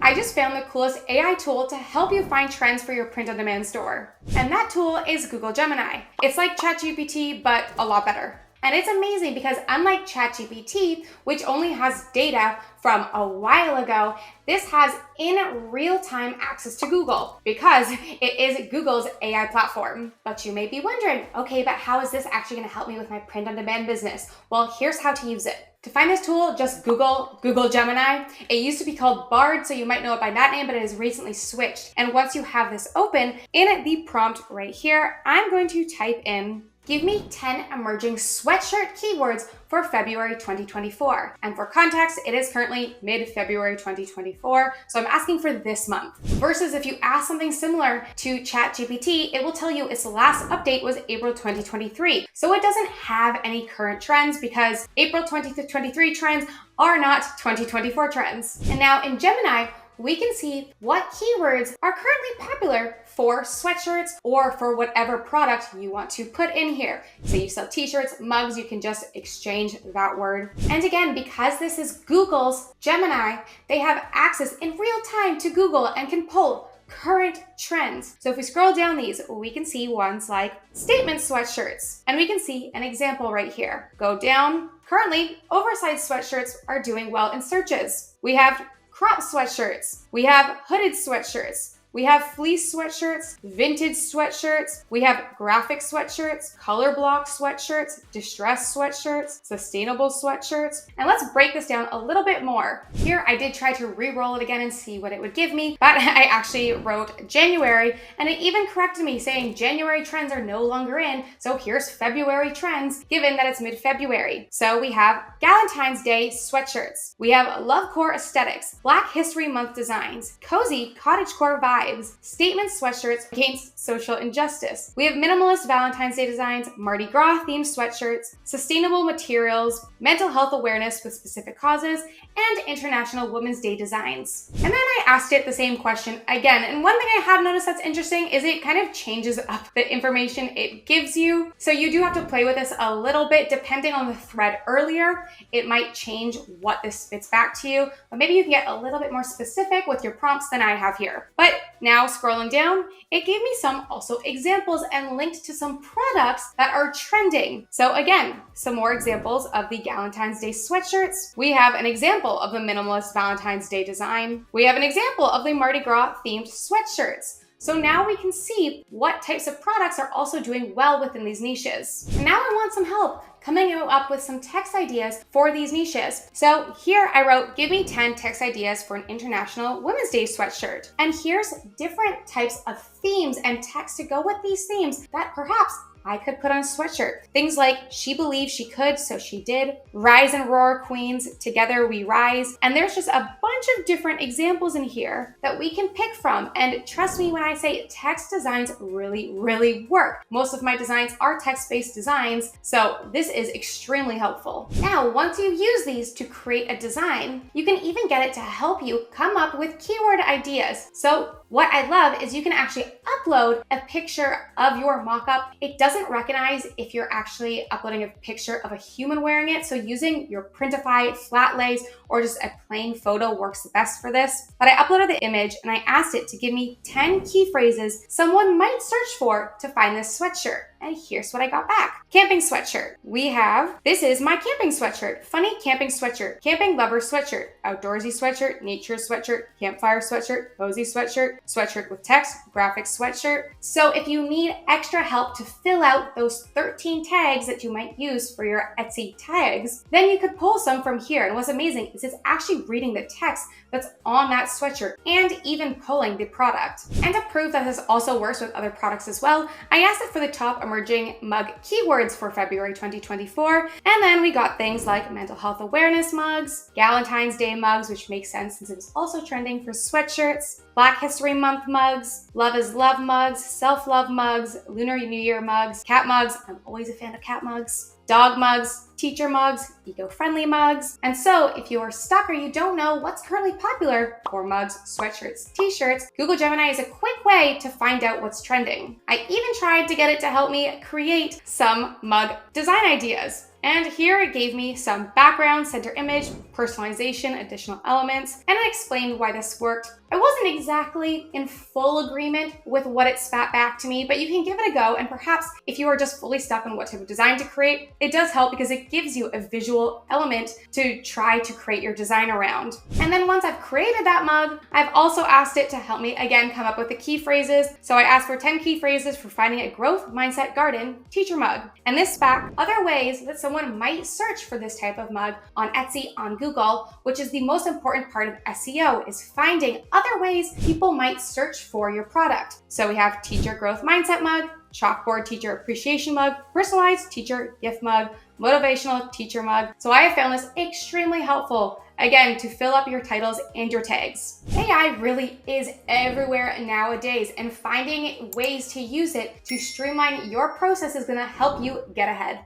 I just found the coolest AI tool to help you find trends for your print-on-demand store. And that tool is Google Gemini. It's like ChatGPT, but a lot better. And it's amazing because unlike ChatGPT, which only has data from a while ago, this has in real-time access to Google because it is Google's AI platform. But you may be wondering, okay, but how is this actually going to help me with my print-on-demand business? Well, here's how to use it. To find this tool, just Google Gemini. It used to be called Bard, so you might know it by that name, but it has recently switched. And once you have this open, in the prompt right here, I'm going to type in, give me 10 emerging sweatshirt keywords for February 2024. And for context, it is currently mid-February 2024, so I'm asking for this month. Versus if you ask something similar to ChatGPT, it will tell you its last update was April 2023. So it doesn't have any current trends because April 2023 trends are not 2024 trends. And now in Gemini, we can see what keywords are currently popular for sweatshirts or for whatever product you want to put in here. So you sell t-shirts, mugs, you can just exchange that word. And again, because this is Google's Gemini, they have access in real time to Google and can pull current trends. So if we scroll down these, we can see ones like statement sweatshirts, and we can see an example right here. Go down. Currently, oversized sweatshirts are doing well in searches. We have crop sweatshirts, we have hooded sweatshirts, we have fleece sweatshirts, vintage sweatshirts, we have graphic sweatshirts, color block sweatshirts, distressed sweatshirts, sustainable sweatshirts. And let's break this down a little bit more. Here I did try to re-roll it again and see what it would give me, but I actually wrote January and it even corrected me saying January trends are no longer in, so here's February trends given that it's mid-February. So we have Valentine's Day sweatshirts, we have lovecore aesthetics, Black History Month designs, cozy cottagecore vibes, statement sweatshirts against social injustice. We have minimalist Valentine's Day designs, Mardi Gras themed sweatshirts, sustainable materials, mental health awareness with specific causes, and International Women's Day designs. And then I asked it the same question again. And one thing I have noticed that's interesting is it kind of changes up the information it gives you. So you do have to play with this a little bit depending on the thread earlier. It might change what this spits back to you, but maybe you can get a little bit more specific with your prompts than I have here. But now scrolling down, it gave me some also examples and linked to some products that are trending. So again, some more examples of the Valentine's Day sweatshirts. We have an example of the minimalist Valentine's Day design. We have an example of the Mardi Gras themed sweatshirts. So now we can see what types of products are also doing well within these niches. And now I want some help coming up with some text ideas for these niches. So here I wrote, give me 10 text ideas for an International Women's Day sweatshirt. And here's different types of themes and text to go with these themes that perhaps I could put on a sweatshirt. Things like, she believed she could, so she did. Rise and roar, queens, together we rise. And there's just a bunch of different examples in here that we can pick from. And trust me when I say text designs really work. Most of my designs are text-based designs, so this is extremely helpful. Now, once you've used these to create a design, you can even get it to help you come up with keyword ideas. So what I love is you can actually upload a picture of your mock-up. It doesn't recognize if you're actually uploading a picture of a human wearing it, so using your Printify flat lays or just a plain photo works the best for this. But I uploaded the image and I asked it to give me 10 key phrases someone might search for to find this sweatshirt. And here's what I got back. Camping sweatshirt. We have, this is my camping sweatshirt. Funny camping sweatshirt. Camping lover sweatshirt. Outdoorsy sweatshirt. Nature sweatshirt. Campfire sweatshirt. Cozy sweatshirt. Sweatshirt with text. Graphic sweatshirt. So if you need extra help to fill out those 13 tags that you might use for your Etsy tags, then you could pull some from here. And what's amazing is it's actually reading the text that's on that sweatshirt and even pulling the product. And to prove that this also works with other products as well, I asked it for the top emerging mug keywords for February 2024. And then we got things like mental health awareness mugs, Valentine's Day mugs, which makes sense since it was also trending for sweatshirts, Black History Month mugs, Love is Love mugs, Self-Love mugs, Lunar New Year mugs, cat mugs. I'm always a fan of cat mugs. Dog mugs, teacher mugs, eco-friendly mugs. And so if you are stuck or you don't know what's currently popular for mugs, sweatshirts, t-shirts, Google Gemini is a quick way to find out what's trending. I even tried to get it to help me create some mug design ideas. And here it gave me some background, center image, personalization, additional elements, and it explained why this worked. I wasn't exactly in full agreement with what it spat back to me, but you can give it a go, and perhaps if you are just fully stuck on what type of design to create, it does help because it gives you a visual element to try to create your design around. And then once I've created that mug, I've also asked it to help me again come up with the key phrases. So I asked for 10 key phrases for finding a growth mindset garden teacher mug. And this spat other ways that someone might search for this type of mug on Etsy, on Google, which is the most important part of SEO, is finding other ways people might search for your product. So we have teacher growth mindset mug, chalkboard teacher appreciation mug, personalized teacher gift mug, motivational teacher mug. So I have found this extremely helpful, again, to fill up your titles and your tags. AI really is everywhere nowadays, and finding ways to use it to streamline your process is gonna help you get ahead.